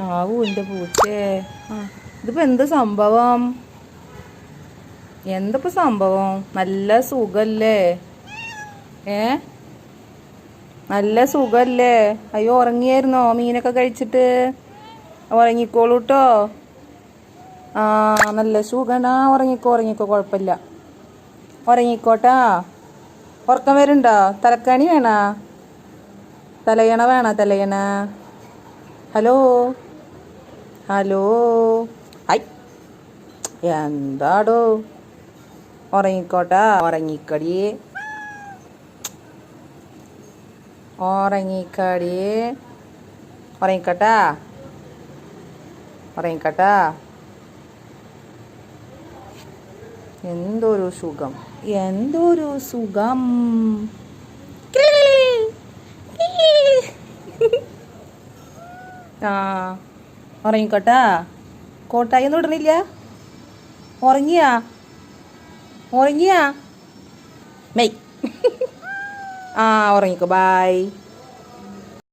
ആവൂ എൻ്റെ പൂച്ചേ. ഇതിപ്പോൾ എന്ത് സംഭവം? എന്തപ്പോൾ സംഭവം? നല്ല സുഖല്ലേ? നല്ല സുഖല്ലേ? അയ്യോ, ഉറങ്ങിയായിരുന്നോ? മീനൊക്കെ കഴിച്ചിട്ട് ഉറങ്ങിക്കോളൂ കേട്ടോ. നല്ല സുഖനാ. ഉറങ്ങിക്കോ, കുഴപ്പമില്ല. ഉറങ്ങിക്കോട്ടാ. ഉറക്കം വരുന്നുണ്ടോ? തലക്കാണി വേണോ? തലയണ? ഹലോ ഐ, എന്താടോ? ഉറങ്ങിക്കോട്ടാ. ഉറങ്ങിക്കോട്ടാ. എന്തൊരു സുഖം. ഉറങ്ങിക്കോട്ടാ. കോട്ടായി ഒന്നും ഇടണില്ല. ഉറങ്ങിയാ മെയ്. ഉറങ്ങിക്കോ. ബായ്.